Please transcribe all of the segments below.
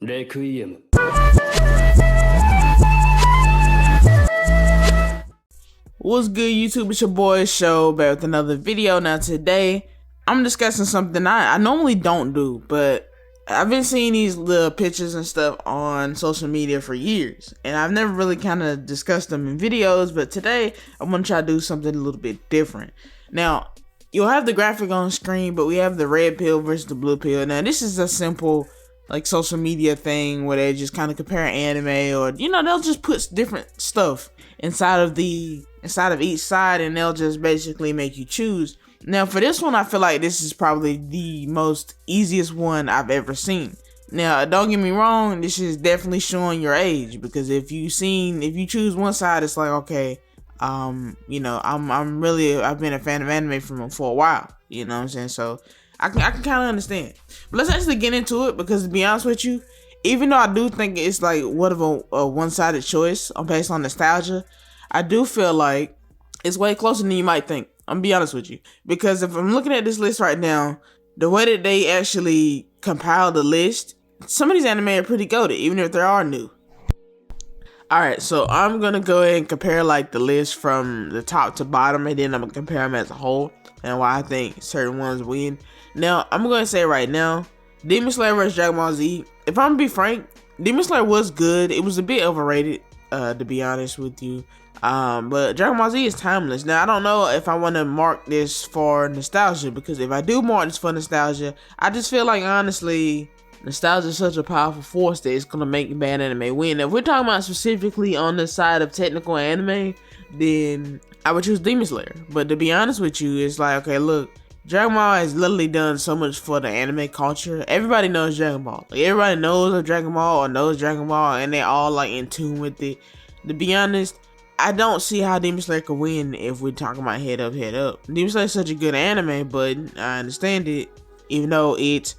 Requiem. What's good, YouTube? It's your boy Sho back with another video. Now today I'm discussing something I normally don't do, but I've been seeing these little pictures and stuff on social media for years, and I've never really kind of discussed them in videos. But today I'm gonna try to do something a little bit different. Now you'll have the graphic on screen, but we have the red pill versus the blue pill. Now this is a simple like social media thing where they just kind of compare anime, or they'll just put different stuff inside of each side, and they'll just basically make you choose. Now for this one, I feel like this is probably the most easiest one I've ever seen. Now don't get me wrong, this is definitely showing your age, because if you choose one side, it's like, okay, I've been a fan of anime for a while, you know what I'm saying? So I can kind of understand. But let's actually get into it, because to be honest with you, even though I do think it's like what of a one-sided choice based on nostalgia, I do feel like it's way closer than you might think. I'm gonna be honest with you, because if I'm looking at this list right now, the way that they actually compiled the list, some of these anime are pretty goated, even if they are new. Alright, so I'm gonna go ahead and compare like the list from the top to bottom, and then I'm gonna compare them as a whole and why I think certain ones win. Now, I'm gonna say right now, Demon Slayer vs Dragon Ball Z, if I'm gonna be frank, Demon Slayer was good. It was a bit overrated, to be honest with you. But Dragon Ball Z is timeless. Now, I don't know if I want to mark this for nostalgia, because if I do mark this for nostalgia, I just feel like, honestly, nostalgia is such a powerful force that it's gonna make bad anime win. Now, if we're talking about specifically on the side of technical anime, then I would choose Demon Slayer. But to be honest with you, it's like, okay, look, Dragon Ball has literally done so much for the anime culture. Everybody knows Dragon Ball. Like, everybody knows of Dragon Ball or knows Dragon Ball, and they all like in tune with it. To be honest, I don't see how Demon Slayer could win if we're talking about head up, head up. Demon Slayer is such a good anime, but I understand it, even though it's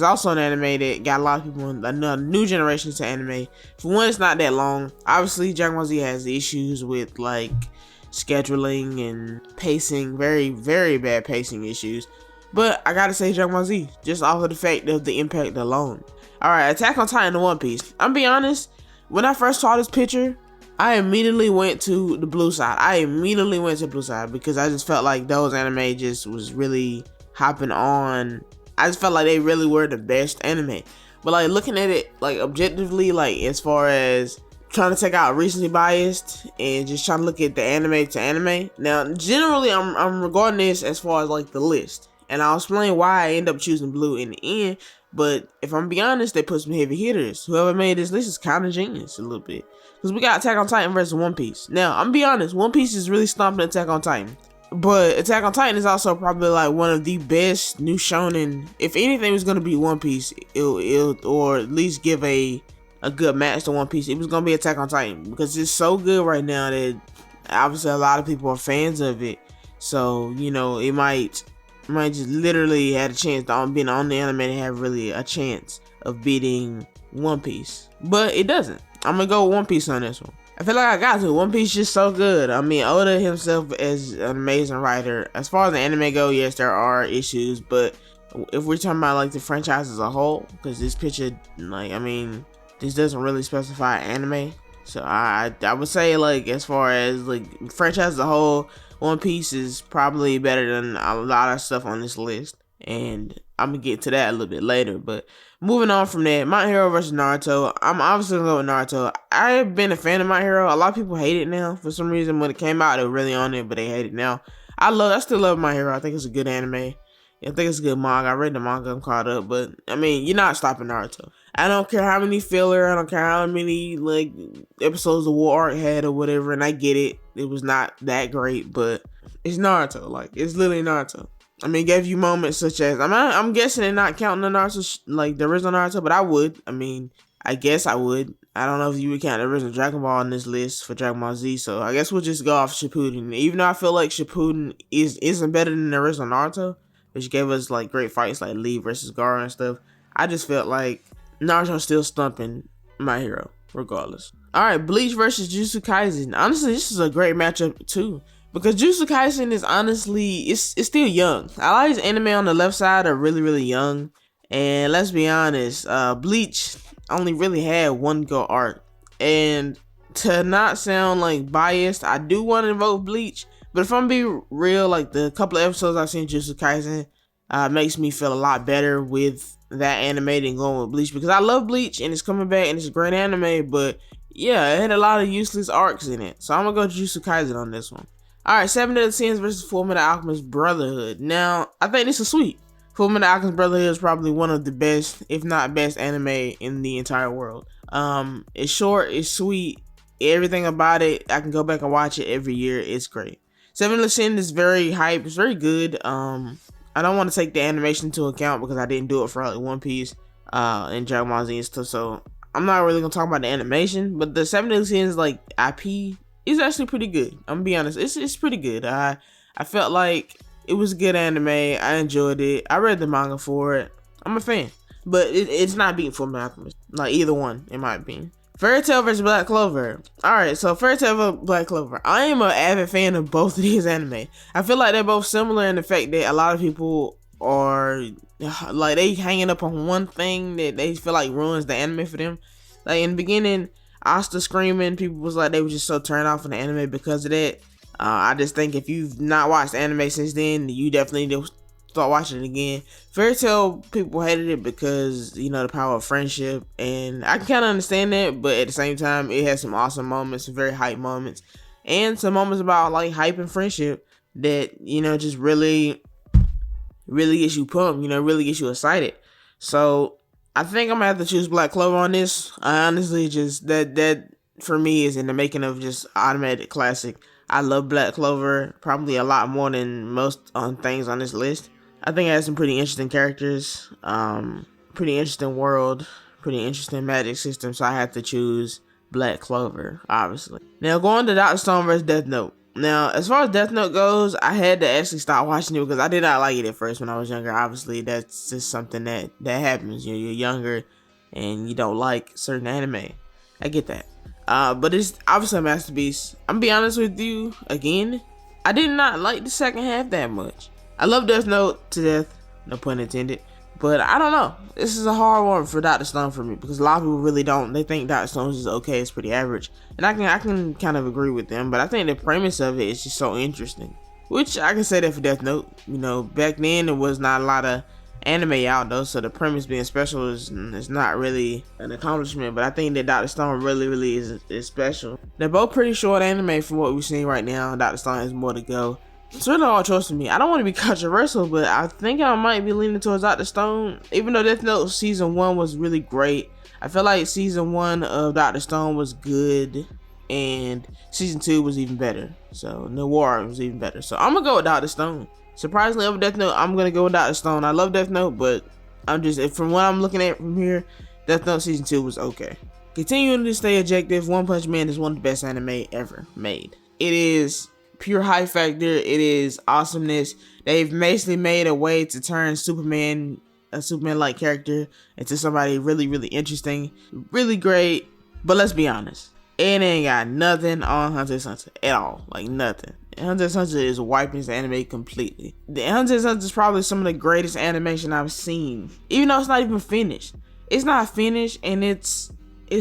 also an anime that got a lot of people in a new generation to anime. For one, it's not that long. Obviously, Dragon Ball Z has issues with like scheduling and pacing, very, very bad pacing issues. But I gotta say Dragon Ball Z, just off of the fact of the impact alone. Alright, Attack on Titan and One Piece. I'm be honest, when I first saw this picture, I immediately went to the blue side. Because I just felt like those anime just was really hopping on. I just felt like they really were the best anime. But like looking at it like objectively, like as far as trying to take out recency biased and just trying to look at the anime to anime. Now, generally, I'm regarding this as far as like the list, and I'll explain why I end up choosing blue in the end. But if I'm be honest, they put some heavy hitters. Whoever made this list is kind of genius a little bit, because we got Attack on Titan versus One Piece. Now, I'm be honest, One Piece is really stomping Attack on Titan, but Attack on Titan is also probably like one of the best new shonen. If anything was gonna be One Piece, it'll or at least give a good match to One Piece, it was gonna be Attack on Titan, because it's so good right now that obviously a lot of people are fans of it. So it might just literally had a chance to being the only anime to have really a chance of beating One Piece, but it doesn't. I'm gonna go with One Piece on this one. I feel like I got to. One Piece is just so good. I mean, Oda himself is an amazing writer. As far as the anime go, yes, there are issues, but if we're talking about like the franchise as a whole, because this picture, like, I mean, this doesn't really specify anime, so I would say, like, as far as like franchise as a whole, One Piece is probably better than a lot of stuff on this list, and I'm gonna get to that a little bit later. But moving on from that, My Hero versus Naruto. I'm obviously gonna go with Naruto. I've been a fan of My Hero. A lot of people hate it now for some reason. When it came out, they were really on it, but they hate it now. I still love My Hero. I think it's a good anime. I think it's a good manga. I read the manga, I'm caught up, but I mean, you're not stopping Naruto. I don't care how many filler, I don't care how many like episodes the War Arc had or whatever, and I get it. It was not that great, but it's Naruto. Like, it's literally Naruto. I mean, it gave you moments such as, I'm guessing they're not counting the Naruto, like the original Naruto, but I would. I mean, I guess I would. I don't know if you would count the original Dragon Ball on this list for Dragon Ball Z, so I guess we'll just go off Shippuden. Even though I feel like Shippuden isn't better than the original Naruto, which gave us like great fights like Lee versus Gaara and stuff, I just felt like Naruto's still stumping My Hero, regardless. Alright, Bleach versus Jujutsu Kaisen. Honestly, this is a great matchup too, because Jujutsu Kaisen is honestly, it's still young. A lot of these anime on the left side are really, really young. And let's be honest, Bleach only really had one good arc. And to not sound like biased, I do want to vote Bleach. But if I'm being real, like the couple of episodes I've seen Jujutsu Kaisen makes me feel a lot better with that anime than going with Bleach, because I love Bleach and it's coming back and it's a great anime, but yeah, it had a lot of useless arcs in it. So I'm gonna go Jujutsu Kaisen on this one. Alright, 7 Deadly Sins versus Fullmetal Alchemist Brotherhood. Now, I think this is sweet. Fullmetal Alchemist Brotherhood is probably one of the best, if not best, anime in the entire world. It's short, it's sweet, everything about it, I can go back and watch it every year. It's great. 7 Deadly Sins is very hype, it's very good. I don't want to take the animation into account because I didn't do it for like One Piece and Dragon Ball Z and stuff, so I'm not really gonna talk about the animation. But the 7 Deadly Sins like IP is actually pretty good. I'm gonna be honest, it's pretty good. I felt like it was a good anime. I enjoyed it. I read the manga for it. I'm a fan, but it's not beating Fullmetal Alchemist, like either one in my opinion. Fairy Tail vs Black Clover. Alright, so Fairy Tail vs Black Clover. I am an avid fan of both of these anime. I feel like they're both similar in the fact that a lot of people are like, they hanging up on one thing that they feel like ruins the anime for them. Like in the beginning, Asta screaming, people was like, they were just so turned off from the anime because of that. I just think if you've not watched anime since then, you definitely need to start watching it again. Fairy Tail, people hated it because, you know, the power of friendship, and I can kind of understand that, but at the same time, it has some awesome moments, some very hype moments, and some moments about like hype and friendship that, you know, just really gets you pumped, you know, really gets you excited. So I think I'm gonna have to choose Black Clover on this. I honestly just, that for me is in the making of just automatic classic. I love Black Clover probably a lot more than most things on this list. I think it has some pretty interesting characters, pretty interesting world, pretty interesting magic system, so I have to choose Black Clover, obviously. Now, going to Dr. Stone vs. Death Note. Now, as far as Death Note goes, I had to actually stop watching it because I did not like it at first when I was younger. Obviously, that's just something that happens. You're younger and you don't like certain anime. I get that. But it's obviously a masterpiece. I'm gonna be honest with you, again, I did not like the second half that much. I love Death Note to death, no pun intended, but I don't know. This is a hard one for Dr. Stone for me because a lot of people really don't. They think Dr. Stone is okay, it's pretty average, and I can kind of agree with them. But I think the premise of it is just so interesting, which I can say that for Death Note. You know, back then there was not a lot of anime out though, so the premise being special is not really an accomplishment. But I think that Dr. Stone really is special. They're both pretty short anime from what we're seeing right now. Dr. Stone has more to go. It's really all choice for me. I don't want to be controversial, but I think I might be leaning towards Dr. Stone. Even though Death Note season 1 was really great, I feel like season 1 of Dr. Stone was good, and season 2 was even better. So the War was even better. So I'm gonna go with Dr. Stone. Surprisingly, over Death Note, I'm gonna go with Dr. Stone. I love Death Note, but I'm just, from what I'm looking at from here, Death Note season 2 was okay. Continuing to stay objective, One Punch Man is one of the best anime ever made. It is pure hype factor. It is awesomeness. They've basically made a way to turn Superman, a Superman-like character, into somebody really interesting, really great. But let's be honest, it ain't got nothing on Hunter x Hunter at all, like nothing. Hunter x Hunter is wiping this anime completely. The Hunter x Hunter is probably some of the greatest animation I've seen, even though it's not even finished. It's not finished, and it's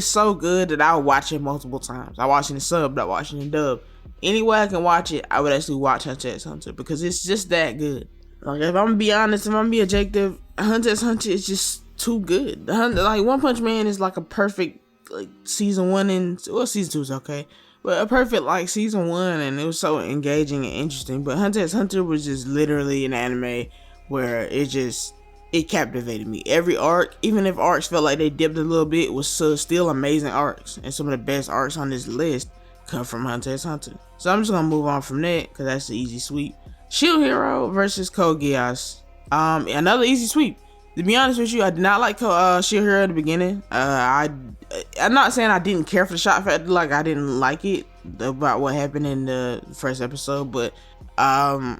so good that I'll watch it multiple times. I watch it in sub, I watch it in dub. Any way I can watch it, I would actually watch Hunter x Hunter because it's just that good. Like, if I'm gonna be honest, if I'm gonna be objective, Hunter x Hunter is just too good. Like, One Punch Man is like a perfect, like, season 1 and, well, season 2 is okay, but a perfect, like, season 1, and it was so engaging and interesting. But Hunter x Hunter was just literally an anime where it captivated me. Every arc, even if arcs felt like they dipped a little bit, was still amazing arcs, and some of the best arcs on this list come from Hunter x Hunter. So I'm just gonna move on from that because that's the easy sweep. Shield Hero versus Code Geass. Another easy sweep. To be honest with you, I did not like Shield Hero at the beginning. I'm not saying I didn't care for the shot factor, like I didn't like it about what happened in the first episode, but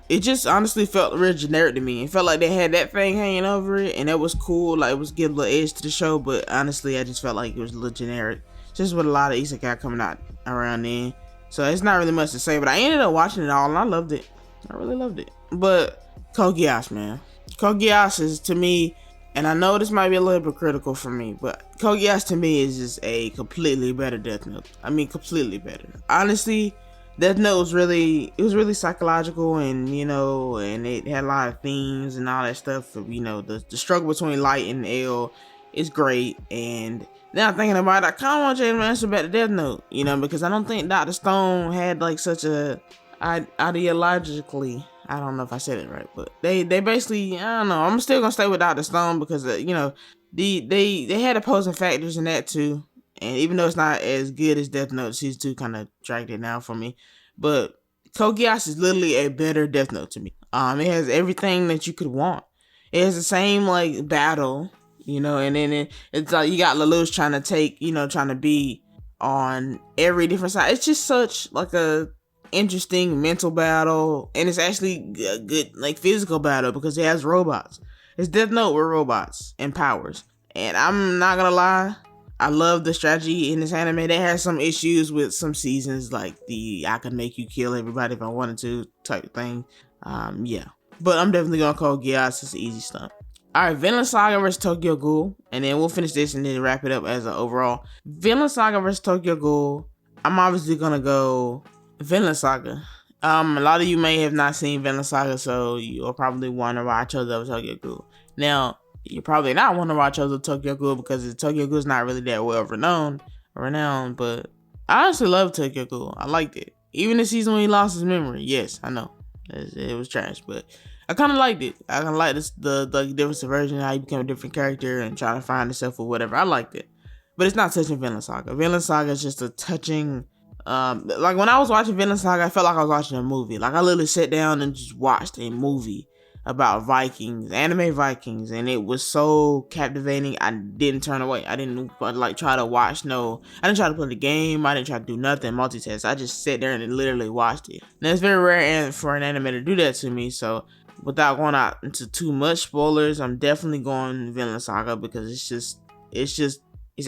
it just honestly felt real generic to me. It felt like they had that thing hanging over it, and that was cool. Like, it was giving a little edge to the show, but honestly, I just felt like it was a little generic. Just with a lot of isekai coming out around then. So it's not really much to say, but I ended up watching it all and I loved it. I really loved it. But Code Geass, man. Code Geass is, to me, And I know this might be a little bit critical for me, but Code Geass to me is just a completely better Death Note. I mean, completely better. Honestly, Death Note was really psychological, and and it had a lot of themes and all that stuff. The struggle between Light and L is great. And now thinking about it, I kind of want to change my answer back to Death Note, because I don't think Dr. Stone had like such a ideologically, I don't know if I said it right, but they basically, I don't know. I'm still gonna stay with Dr. Stone because they had opposing factors in that too. And even though it's not as good as Death Note, Season 2 kind of dragged it down for me. But Code Geass is literally a better Death Note to me. It has everything that you could want. It has the same like battle, and then it's like you got Lelouch trying to be on every different side. It's just such like a interesting mental battle, and it's actually a good like physical battle because it has robots. It's Death Note with robots and powers. And I'm not gonna lie, I love the strategy in this anime. They had some issues with some seasons, like the I could make you kill everybody if I wanted to type thing. Yeah. But I'm definitely gonna call Geass. It's an easy stunt. Alright, Vinland Saga vs Tokyo Ghoul. And then we'll finish this and then wrap it up as an overall. Vinland Saga vs Tokyo Ghoul. I'm obviously gonna go Vinland Saga. A lot of you may have not seen Vinland Saga, so you'll probably wonder why I chose over Tokyo Ghoul. Now, you probably not wonder why I chose Tokyo Ghoul because Tokyo Ghoul is not really that well renowned, but I honestly love Tokyo Ghoul. I liked it. Even the season when he lost his memory. Yes, I know. It was trash, but I kind of liked it. I kind of liked the different version, how he became a different character and trying to find himself or whatever. I liked it. But it's not touching Vinland Saga. Vinland Saga is just a touching... like when I was watching Vinland Saga, I felt like I was watching a movie. Like I literally sat down and just watched a movie about Vikings, anime Vikings, and it was so captivating. I didn't turn away. I didn't like try to watch. No, I didn't try to play the game. I didn't try to do nothing, multitask. I just sat there and literally watched it. Now it's very rare for an anime to do that to me. So without going out into too much spoilers, I'm definitely going Vinland Saga because it's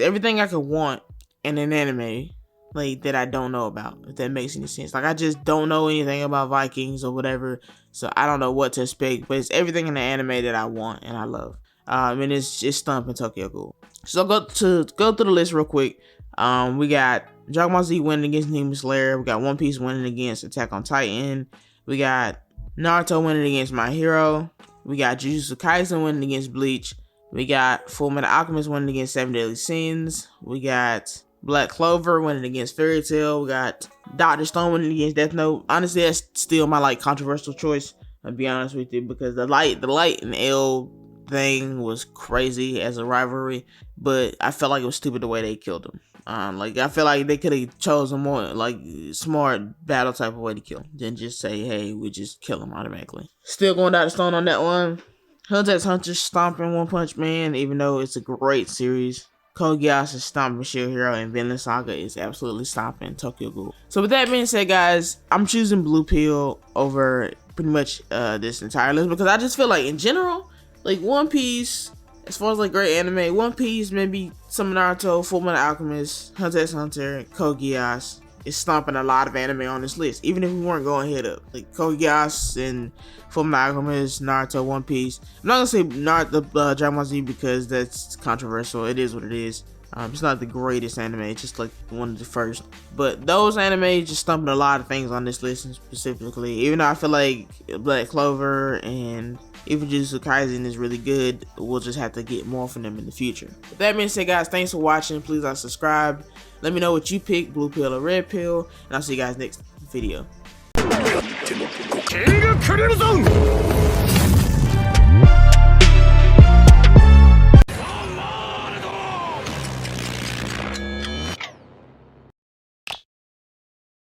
everything I could want in an anime. Like that I don't know about, if that makes any sense. Like I just don't know anything about Vikings or whatever, so I don't know what to expect. But it's everything in the anime that I want and I love. And it's just stomping Tokyo Ghoul. So go through the list real quick. We got Dragon Ball Z winning against Demon Slayer. We got One Piece winning against Attack on Titan. We got Naruto winning against My Hero. We got Jujutsu Kaisen winning against Bleach. We got Fullmetal Alchemist winning against Seven Deadly Sins. We got Black Clover winning against Fairy Tail. We got Dr. Stone winning against Death Note. Honestly, that's still my like controversial choice. I'll be honest with you, because the light and L thing was crazy as a rivalry, but I felt like it was stupid the way they killed him. Like I feel like they could have chosen more like smart battle type of way to kill him than just say, hey, we just kill him automatically. Still going Dr. Stone on that one. Hunter x Hunter stomping One Punch Man, even though it's a great series. Code Geass is stomping Shield Hero, and Vinland Saga is absolutely stomping Tokyo Ghoul. So with that being said, guys, I'm choosing Blue Pill over pretty much this entire list because I just feel like in general, like One Piece, as far as like great anime, One Piece, maybe some Naruto, Fullmetal Alchemist, Hunter x Hunter, Code Geass is stomping a lot of anime on this list, even if we weren't going head up. Like Code Geass and Fullmetal Alchemist, Naruto, One Piece. I'm not gonna say Naruto, Dragon Ball Z because that's controversial. It is what it is. It's not the greatest anime. It's just like one of the first. But those anime just stumping a lot of things on this list specifically. Even though I feel like Black Clover and even Jujutsu Kaisen is really good, we'll just have to get more from them in the future. With that being said, guys, thanks for watching. Please like, subscribe. Let me know what you pick, Blue Pill or Red Pill, and I'll see you guys next video.